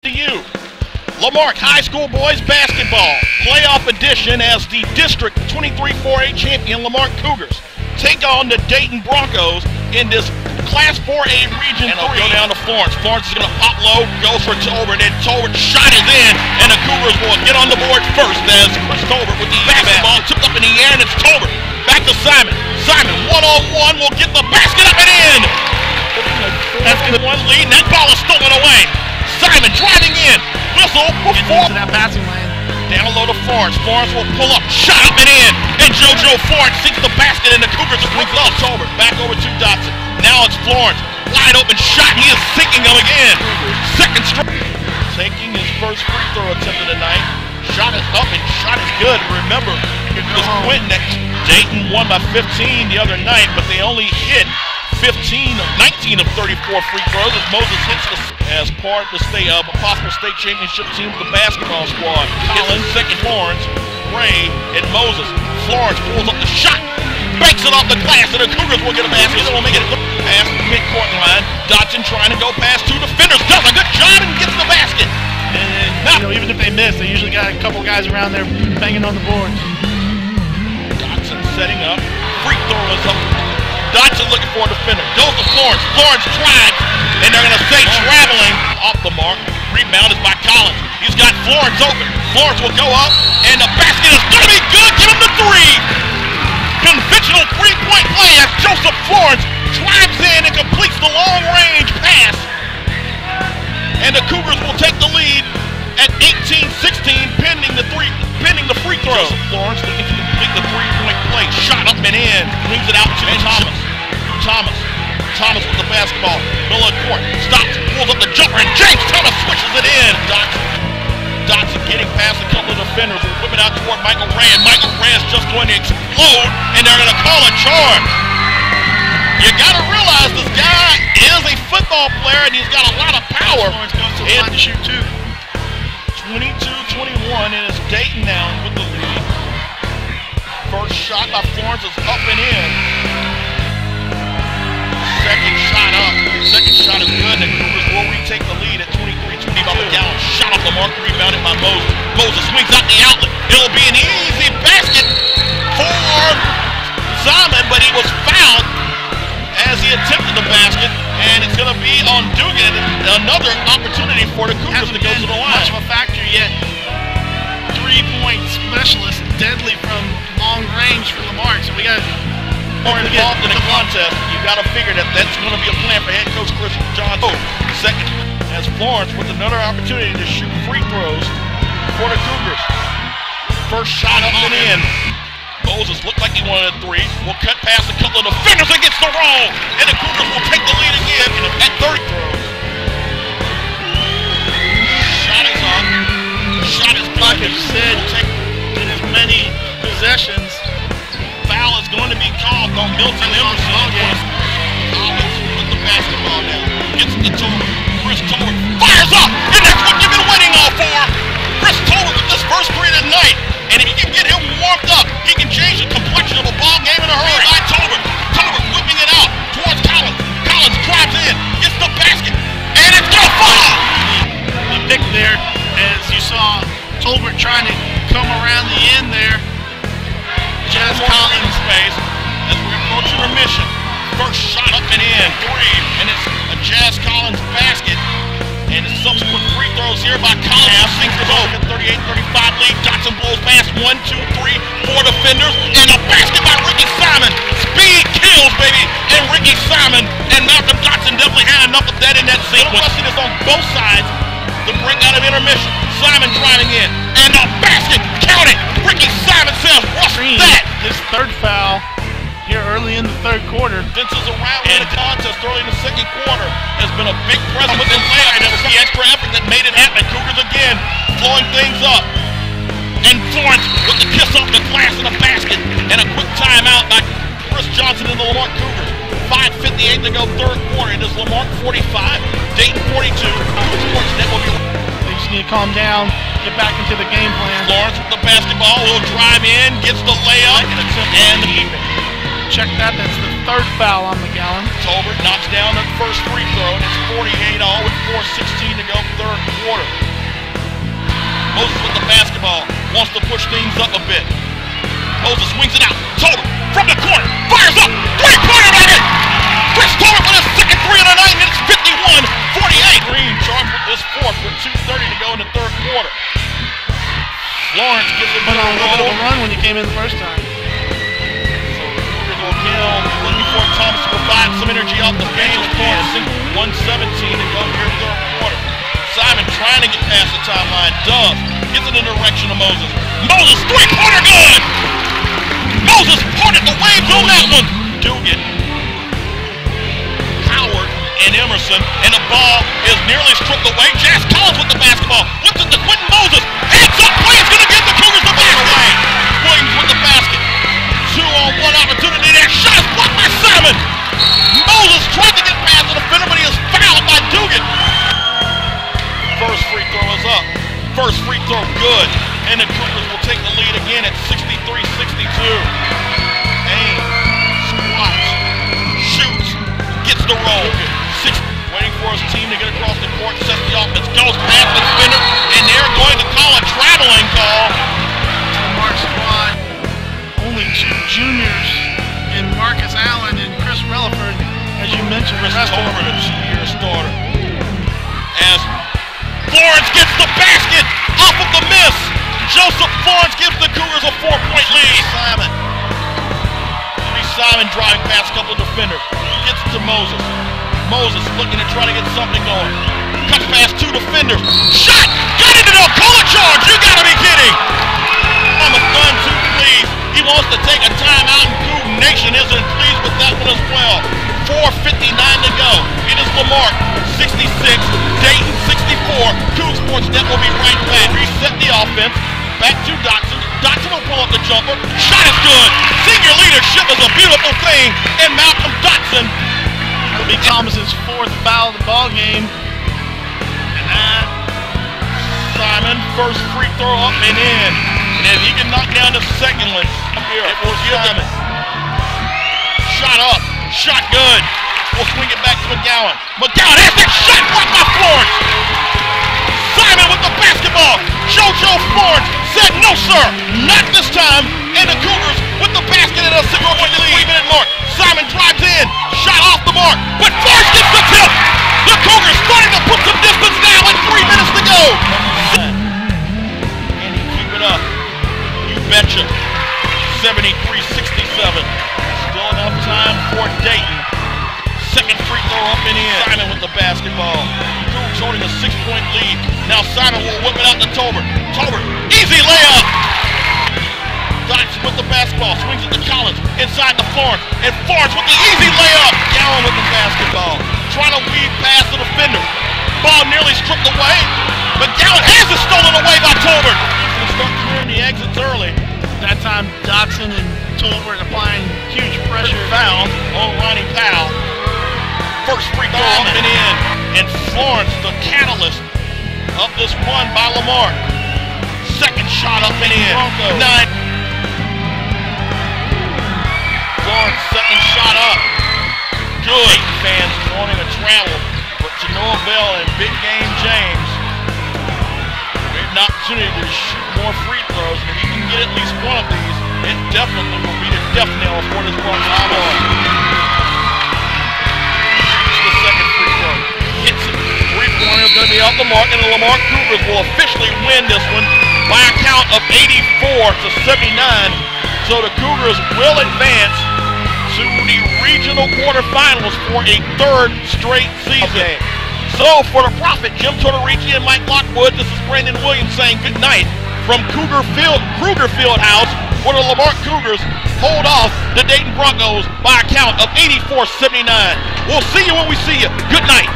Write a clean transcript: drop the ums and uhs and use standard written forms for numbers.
To you, Marque High School Boys Basketball Playoff Edition as the District 23-4A champion Marque Cougars take on the Dayton Broncos in this Class 4A Region 3. And they'll go down to Florence. Florence is going to pop low, goes for Tolbert, and Tolbert shot is in, and the Cougars will get on the board first as Chris Tolbert with the basketball tipped up in the air, and it's Tolbert. Back to Simon. Simon, one-on-one, will get the basket up and in. That's the one lead, and that ball is stolen away. Simon driving in, whistle before into that passing lane. Down low to Florence. Florence will pull up, shot up and in, and JoJo Florence sinks the basket, and the Cougars are quick up. Tolbert back over to Dotson. Now it's Florence, wide open shot. He is sinking them again. Second strike. Taking his first free throw attempt of the night. Shot is up and shot is good. Remember, it was Quentin that Dayton won by 15 the other night, but they only hit 19 of 34 free throws as Moses hits as part of the possible state championship team with the basketball squad. Collins, second Florence, Ray, and Moses. Florence pulls up the shot, banks it off the glass, and the Cougars will get a basket. They will make it past the midcourt line. Dotson trying to go past two defenders, does a good job and gets the basket. And even if they miss, they usually got a couple guys around there banging on the boards. Dotson setting up, free throw is up. Dotson looking for a defender. Goes to Florence. Florence drives, and they're going to say traveling off the mark. Rebound is by Collins. He's got Florence open. Florence will go up, and the basket is going to be good. Get him the three. Conventional three-point play as Joseph Florence drives in and completes the long-range pass. And the Cougars will take the lead at 18-16, pending the free throw. Joseph Florence looking to complete the three-point play. Shot up and in. Brings it out to Thomas with the basketball. Middle of the court. Stops. Pulls up the jumper. And James Thomas switches it in. Dotson getting past a couple of defenders. Will whip it out toward Michael Ray. And Michael Ray is just going to explode. And they're going to call a charge. You got to realize this guy is a football player. And he's got a lot of power. Florence goes to the line to shoot too. 22-21, and it's Dayton now with the lead. First shot by Florence is up and in. Second shot up. Second shot is good, and the Cougars will retake the lead at 23-20 by the gallon. Shot off the mark, rebounded by Moses. Moses swings out the outlet. It'll be an easy basket for Simon, but he was fouled as he attempted the basket, and it's going to be on Dugan. Another opportunity for the Cougars to go to the line. Much of a factor yet. 3-point specialist, deadly from long range for Marque. So we got more involved in the contest. You got to figure that that's going to be a plan for head coach Chris Johnson. Second, as Florence with another opportunity to shoot free throws for the Cougars. First shot up and in. Moses looked like he wanted a three. Will cut past a couple of defenders against the roll, and the Cougars will take the lead again at 30 throws. Shot is up. Shot is good. Like I said, in as many possessions. Foul is going to be called on Milton Emerson. Collins with the basketball now. Gets the Tolbert. Chris Tolbert fires up, and that's what you've been waiting all for. Chris Tolbert with this first three tonight. And if you can get him warmed up, he can change the complexion of a ball game in a hurry. By Tolbert. Tolbert whipping it out towards Collins. Collins drives in, gets the basket, and it's going to fall! The pick there, as you saw Tolbert trying to come around the end there. Jazz Collins space as we approach intermission. First shot up and in, three, and it's a Jazz Collins basket. And the subsequent free throws here by Collins. Sinks it over. 38-35 lead. Dotson blows past 1, 2, 3, 4 defenders. And a basket by Ricky Simon. Speed kills, baby. And Ricky Simon and Malcolm Dotson definitely had enough of that in that sequence. Rushing is on both sides. The break out of intermission. Simon driving in. And a basket. Count it. Ricky Simon says, what's that? His third foul here early in the third quarter. Vince's around in the contest early in the second quarter has been a big presence with him there, and it was the extra effort that made it happen. Cougars again blowing things up. And Florence with the kiss off the glass in the basket. And a quick timeout by Chris Johnson and the Marque Cougars. 5:58 to go third quarter. It is Marque 45, Dayton 42. Sportsnet will be. They just need to calm down, get back into the game plan. Florence with the basketball will drive in, gets the layup, and the Check that, that's the third foul on McGowan. Tolbert knocks down the first free throw, and it's 48 all with 4:16 to go, third quarter. Moses with the basketball, wants to push things up a bit. Moses swings it out. Tolbert from the corner, fires up, three-pointer back in. Chris Tolbert with his second three of the night, and it's 51-48. Green charged with this fourth with 2:30 to go in the third quarter. Lawrence gives it Went on a little bit of roll. a run when you came in the first time. So the Cougars will kill, looking for Thomas to provide some energy off the bench. 1:17 to go here third quarter. Simon trying to get past the timeline, does. Gets it in the direction of Moses. Moses, three-pointer good! Moses parted the waves on that one. Dugan, Howard, and Emerson, and the ball is nearly stripped away. Jazz Collins with the basketball. Looks at the Quentin Moses. Heads up play is going to give the Cougars the basket. Away. Williams with the basket. 2-on-1 opportunity there. Shot is blocked by Simon. Moses tried to get past the defender, but he is fouled by Dugan. First free throw is up. First free throw good. And the Cougars will take the lead again at 63-62. Aim. Squats. Shoots. Gets the roll. Waiting for his team to get across the court. Sets the offense. Goes past the defender. And they're going to call a traveling call. Mark squad. Only two juniors in Marcus Allen and Chris Relaford, as you mentioned. Chris Tolbert, a two-year starter. As Florence gets the basket off of the miss. Joseph Florence gives the Cougars a 4-point lead. Simon driving past a couple of defenders. Gets to Moses. Moses looking to try to get something going. Cuts past two defenders. Shot! Got it! They'll call a charge! You gotta be kidding! I'm a fun too pleased. He wants to take a timeout, and Cougar Nation isn't pleased with that one as well. 4:59 to go. It is Lamarque 66, Dayton 64. Coug Sports Net will be right back. Reset the offense. Back to Dotson. Dotson will pull up the jumper. Shot is good. Senior leadership is a beautiful thing. And Malcolm Dotson. That'll be Thomas's fourth foul of the ball game. And that Simon, first free throw up and in. And if he can knock down the second one, here it will Simon. Shot up. Shot good. We'll swing it back to McGowan. McGowan has that shot blocked by Florence. Simon with the basketball. JoJo Florence said, no, sir, not this time. And the Cougars with the basket at a 6-point lead. 3-minute mark. Simon drives in. Shot off the mark. But Florence gets the tip. The Cougars starting to put some distance now with 3 minutes to go. And he keep it up. You betcha. 73-67. Still enough time for Dayton. Second free throw up and in. Simon with the basketball. Cougs holding a 6-point lead. Now Simon will whip it out to Tolbert. Tolbert, easy layup. Dotson with the basketball. Swings it to Collins. Inside to Florence. And Florence with the easy layup. Gowan with the basketball. Trying to weave past the defender. Ball nearly stripped away. But Gowan has it stolen away by Tolbert. He's going to start clearing the exits early. That time Dotson and Tolbert applying huge pressure. Foul on Ronnie Powell. First free throw up and in. And Florence, the catalyst of this run by Lamarque. Second shot up and in. 9. Florence, second shot up. Good. Fans wanting to travel. But to no avail and Big Game James. We have an opportunity to shoot more free throws. And if he can get at least one of these, it definitely will be the death knell for this ball. Second free throw. Hits it. Three-pointer is going to be off the mark, and the Lamarque Cougars will officially win this one by a count of 84-79. So the Cougars will advance to the regional quarterfinals for a third straight season. Okay. So for the Prophet, Jim Tortorici and Mike Lockwood, this is Brandon Williams saying good night from Kruger Field House, where the Lamarque Cougars hold off the Dayton Broncos by a count of 84-79. We'll see you when we see you. Good night.